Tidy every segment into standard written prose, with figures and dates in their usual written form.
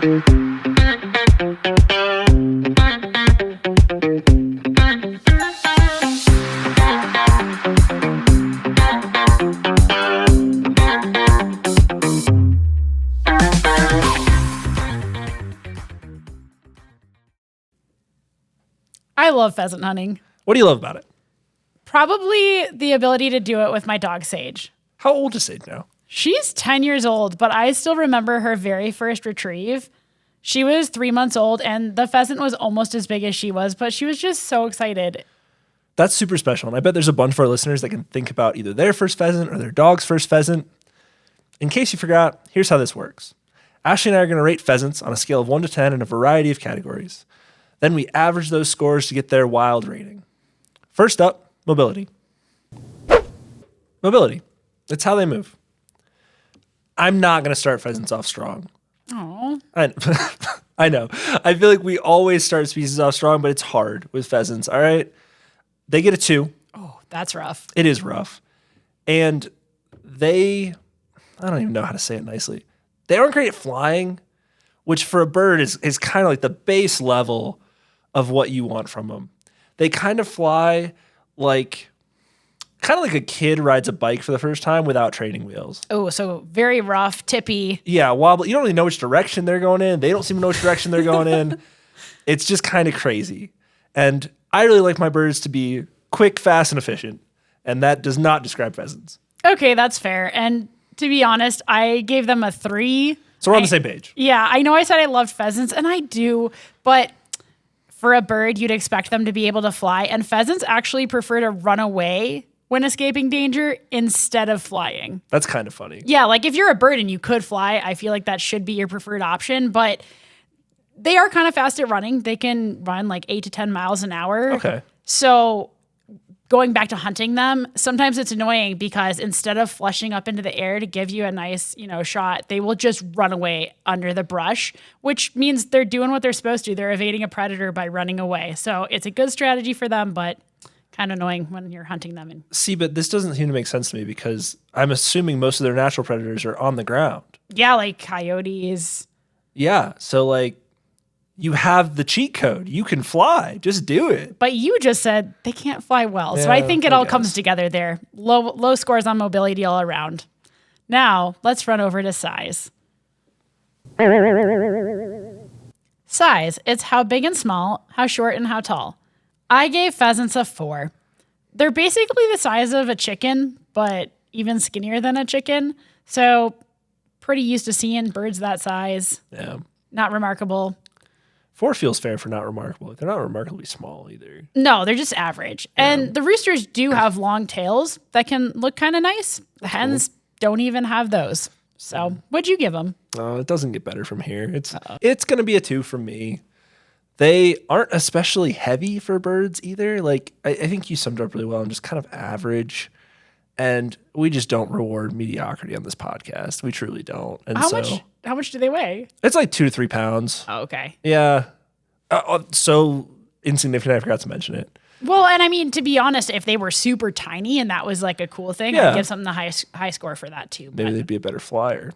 I love pheasant hunting. What do you love about it? Probably the ability to do it with my dog, Sage. How old is Sage now? She's 10 years old, but I still remember her very first retrieve. She was 3 months old, and the pheasant was almost as big as she was, but she was just so excited. That's super special. And I bet there's a bunch of our listeners that can think about either their first pheasant or their dog's first pheasant. In case you forgot, here's how this works. Ashley and I are going to rate pheasants on a scale of 1 to 10 in a variety of categories. Then we average those scores to get their wild rating. First up, mobility. Mobility. That's how they move. I'm not going to start pheasants off strong. Oh, I know. I feel like we always start species off strong, but it's hard with pheasants, all right? They get a 2. Oh, that's rough. It is rough. And I don't even know how to say it nicely. They aren't great at flying, which for a bird is kind of like the base level of what you want from them. They kind of fly like a kid rides a bike for the first time without training wheels. Oh, so very rough, tippy. Yeah, wobbly. You don't really know which direction they're going in. They don't seem to know which direction they're going in. It's just kind of crazy. And I really like my birds to be quick, fast, and efficient. And that does not describe pheasants. Okay, that's fair. And to be honest, I gave them a 3. So we're on the same page. Yeah, I know I said I loved pheasants, and I do, but for a bird, you'd expect them to be able to fly, and pheasants actually prefer to run away when escaping danger instead of flying. That's kind of funny. Yeah, like if you're a bird and you could fly, I feel like that should be your preferred option, but they are kind of fast at running. They can run like 8 to 10 miles an hour. Okay. So going back to hunting them, sometimes it's annoying because instead of flushing up into the air to give you a nice, shot, they will just run away under the brush, which means they're doing what they're supposed to. They're evading a predator by running away. So it's a good strategy for them, but kind of annoying when you're hunting them. See, but this doesn't seem to make sense to me because I'm assuming most of their natural predators are on the ground. Yeah, like coyotes. Yeah, so like you have the cheat code. You can fly. Just do it. But you just said they can't fly well. So I think it all comes together there. Low scores on mobility all around. Now, let's run over to size. Size. It's how big and small, how short and how tall. I gave pheasants a 4. They're basically the size of a chicken, but even skinnier than a chicken. So pretty used to seeing birds that size. Yeah. Not remarkable. 4 feels fair for not remarkable. They're not remarkably small either. No, they're just average. Yeah. And the roosters do have long tails that can look kind of nice. The hens don't even have those. So what'd you give them? It doesn't get better from here. It's going to be a 2 from me. They aren't especially heavy for birds either. Like I think you summed up really well and just kind of average. And we just don't reward mediocrity on this podcast. We truly don't. And how much do they weigh? It's like 2 to 3 pounds. Oh, okay. Yeah. So insignificant, I forgot to mention it. Well, and I mean, to be honest, if they were super tiny and that was like a cool thing, I'd give something the high score for that too. Maybe they'd be a better flyer.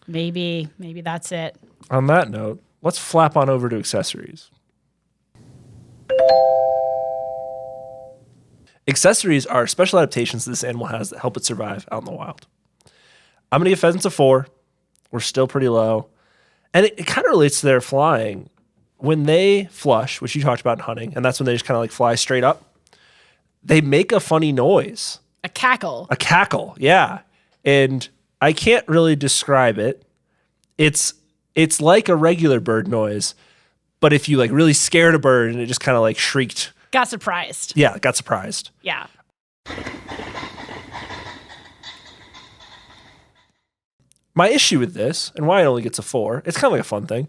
Maybe that's it. On that note, let's flap on over to accessories. Accessories are special adaptations this animal has that help it survive out in the wild. I'm going to give pheasants a 4. We're still pretty low. And it kind of relates to their flying. When they flush, which you talked about in hunting, and that's when they just kind of like fly straight up, they make a funny noise. A cackle. A cackle, yeah. And I can't really describe it. It's like a regular bird noise, but if you like really scared a bird and it just kind of like shrieked. Got surprised. Yeah, got surprised. Yeah. My issue with this, and why it only gets a 4, it's kind of like a fun thing,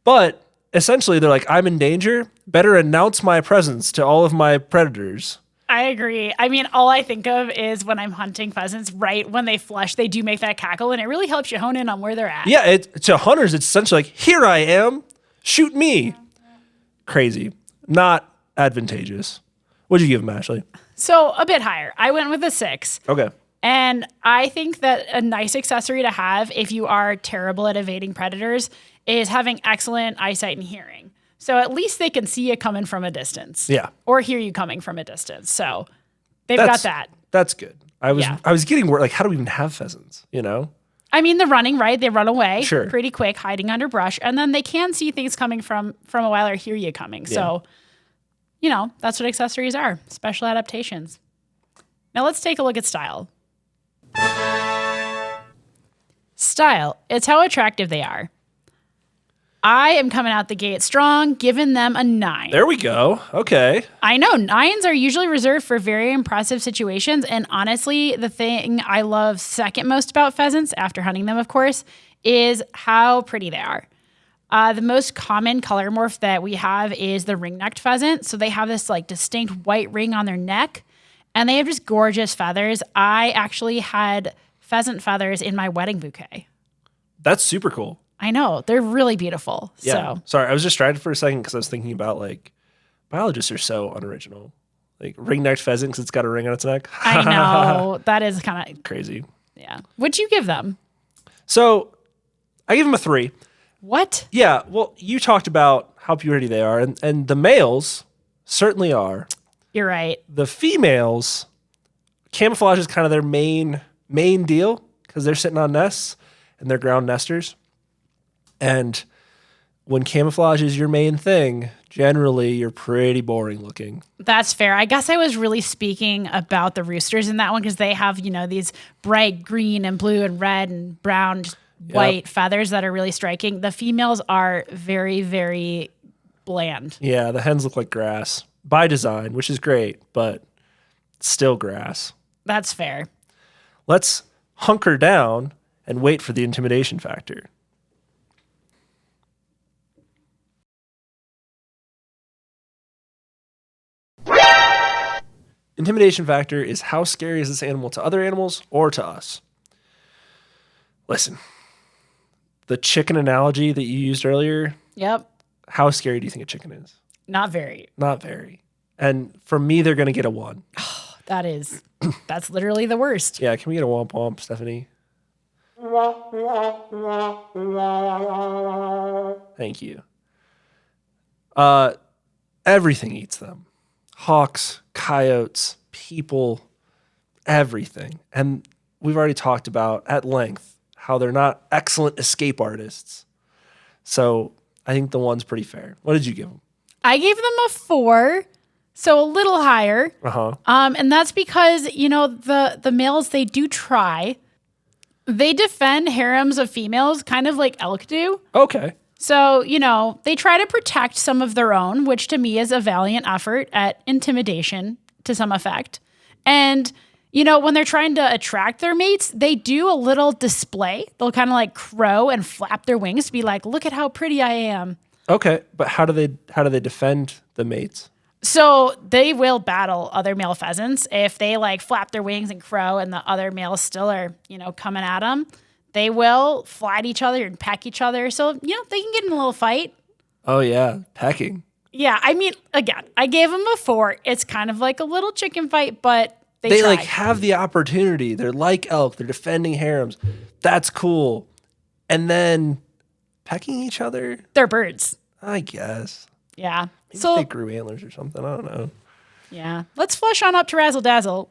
but essentially they're like, I'm in danger, better announce my presence to all of my predators. I agree. I mean, all I think of is when I'm hunting pheasants, right when they flush, they do make that cackle, and it really helps you hone in on where they're at. Yeah, to hunters, it's essentially like, here I am, shoot me. Crazy. Not advantageous. What'd you give him, Ashley? So a bit higher. I went with a 6. Okay. And I think that a nice accessory to have if you are terrible at evading predators is having excellent eyesight and hearing. So at least they can see you coming from a distance. Yeah. Or hear you coming from a distance. So they've got that. That's good. I was getting worried, like, how do we even have pheasants, I mean, the running, right? They run away Sure. pretty quick, hiding under brush, and then they can see things coming from a while or hear you coming. So, that's what accessories are, special adaptations. Now let's take a look at style. Style, it's how attractive they are. I am coming out the gate strong, giving them a 9. There we go. Okay. I know 9s are usually reserved for very impressive situations. And honestly, the thing I love second most about pheasants, after hunting them, of course, is how pretty they are. The most common color morph that we have is the ring-necked pheasant. So they have this like distinct white ring on their neck, and they have just gorgeous feathers. I actually had pheasant feathers in my wedding bouquet. That's super cool. I know. They're really beautiful. Yeah. So Sorry, I was distracted for a second because I was thinking about, like, biologists are so unoriginal. Like, ring-necked pheasant because it's got a ring on its neck. I know. That is kind of Crazy. yeah. What'd you give them? So I gave them a 3. What? Yeah, well, you talked about how pretty they are, and the males certainly are. You're right. The females, camouflage is kind of their main deal because they're sitting on nests and they're ground nesters. And when camouflage is your main thing, generally you're pretty boring looking. That's fair. I guess I was really speaking about the roosters in that one because they have, these bright green and blue and red and brown, white feathers that are really striking. The females are very, very bland. Yeah, the hens look like grass by design, which is great, but still grass. That's fair. Let's hunker down and wait for the intimidation factor. Intimidation factor is how scary is this animal to other animals or to us? Listen, the chicken analogy that you used earlier, Yep. how scary do you think a chicken is? Not very. Not very. And for me, they're going to get a 1. That's literally the worst. Yeah, can we get a womp womp, Stephanie? Thank you. Everything eats them. Hawks, coyotes, people, everything. And we've already talked about at length how they're not excellent escape artists. So I think the 1's pretty fair. What did you give them? I gave them a 4, so a little higher. Uh-huh. And that's because, the males, they do try. They defend harems of females kind of like elk do. Okay. So, they try to protect some of their own, which to me is a valiant effort at intimidation to some effect. And, when they're trying to attract their mates, they do a little display. They'll kind of like crow and flap their wings to be like, look at how pretty I am. Okay, but how do they defend the mates? So they will battle other male pheasants. If they like flap their wings and crow and the other males still are, coming at them, they will fly at each other and peck each other. So, they can get in a little fight. Oh, yeah, pecking. Yeah, I mean, again, I gave them a 4. It's kind of like a little chicken fight, but they try. Like have the opportunity. They're like elk. They're defending harems. That's cool. And then pecking each other? They're birds. I guess. Yeah. Maybe So they grew antlers or something. I don't know. yeah, let's flush on up to Razzle Dazzle.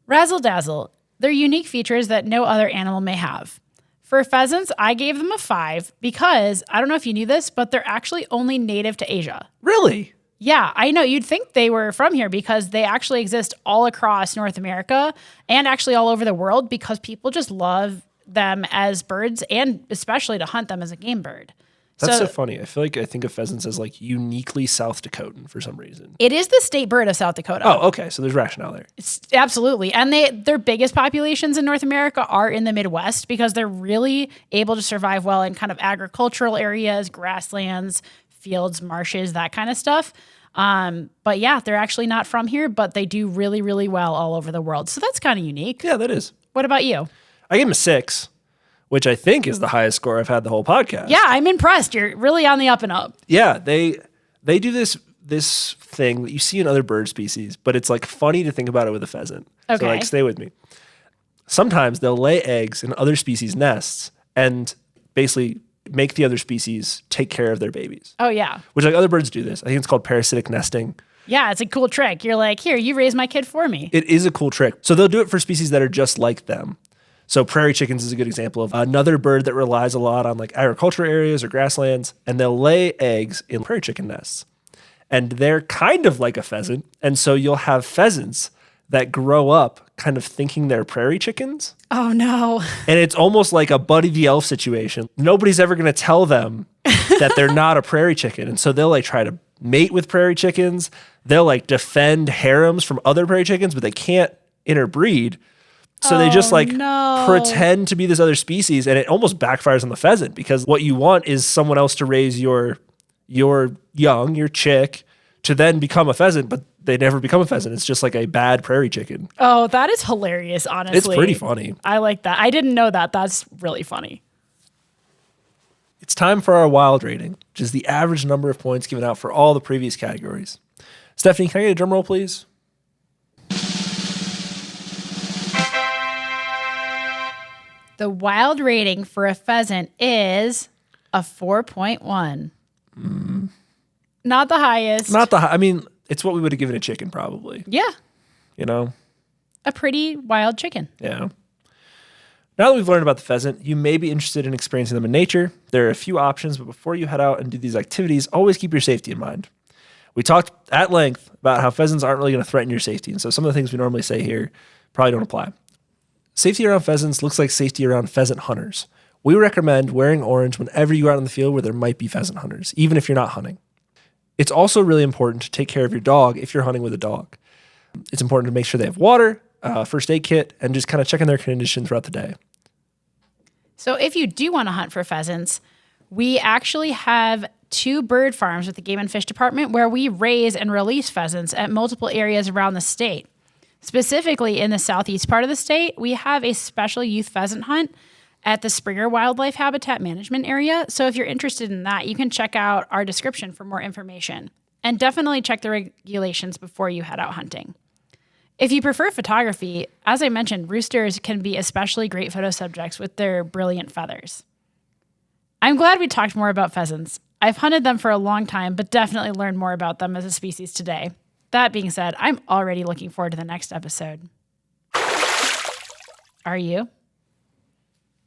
Razzle Dazzle. They're unique features that no other animal may have. For pheasants, I gave them a 5 because, I don't know if you knew this, but they're actually only native to Asia. Really? Yeah, I know. You'd think they were from here because they actually exist all across North America and actually all over the world because people just love them as birds and especially to hunt them as a game bird. That's so funny. I feel like I think of pheasants as like uniquely South Dakotan for some reason. It is the state bird of South Dakota. Oh, okay. So there's rationale there. Absolutely. And their biggest populations in North America are in the Midwest because they're really able to survive well in kind of agricultural areas, grasslands, fields, marshes, that kind of stuff. But yeah, they're actually not from here, but they do really, really well all over the world. So that's kind of unique. Yeah, that is. What about you? I gave him a 6, which I think is the highest score I've had the whole podcast. Yeah, I'm impressed. You're really on the up and up. Yeah, they do this this thing that you see in other bird species, but it's like funny to think about it with a pheasant. Okay. So like, stay with me. Sometimes they'll lay eggs in other species' nests and basically make the other species take care of their babies. Oh, yeah. Which like other birds do this. I think it's called parasitic nesting. Yeah, it's a cool trick. You're like, here, you raise my kid for me. It is a cool trick. So they'll do it for species that are just like them. So prairie chickens is a good example of another bird that relies a lot on like agricultural areas or grasslands, and they'll lay eggs in prairie chicken nests. And they're kind of like a pheasant. And so you'll have pheasants that grow up kind of thinking they're prairie chickens. Oh, no. And it's almost like a Buddy the Elf situation. Nobody's ever going to tell them that they're not a prairie chicken. And so they'll like try to mate with prairie chickens. They'll like defend harems from other prairie chickens, but they can't interbreed. So they just like pretend to be this other species, and it almost backfires on the pheasant because what you want is someone else to raise your young, your chick, to then become a pheasant, but they never become a pheasant. It's just like a bad prairie chicken. Oh, that is hilarious, honestly. It's pretty funny. I like that. I didn't know that. That's really funny. It's time for our wild rating, which is the average number of points given out for all the previous categories. Stephanie, can I get a drum roll, please? The wild rating for a pheasant is a 4.1. Not the highest. I mean, it's what we would have given a chicken probably. Yeah. You know? A pretty wild chicken. Yeah. Now that we've learned about the pheasant, you may be interested in experiencing them in nature. There are a few options, but before you head out and do these activities, always keep your safety in mind. We talked at length about how pheasants aren't really going to threaten your safety, and so some of the things we normally say here probably don't apply. Safety around pheasants looks like safety around pheasant hunters. We recommend wearing orange whenever you go out in the field where there might be pheasant hunters, even if you're not hunting. It's also really important to take care of your dog if you're hunting with a dog. It's important to make sure they have water, first aid kit, and just kind of checking their condition throughout the day. So if you do want to hunt for pheasants, we actually have 2 bird farms with the Game and Fish Department where we raise and release pheasants at multiple areas around the state. Specifically in the southeast part of the state, we have a special youth pheasant hunt at the Springer Wildlife Habitat Management Area. So if you're interested in that, you can check out our description for more information. And definitely check the regulations before you head out hunting. If you prefer photography, as I mentioned, roosters can be especially great photo subjects with their brilliant feathers. I'm glad we talked more about pheasants. I've hunted them for a long time, but definitely learned more about them as a species today. That being said, I'm already looking forward to the next episode. Are you?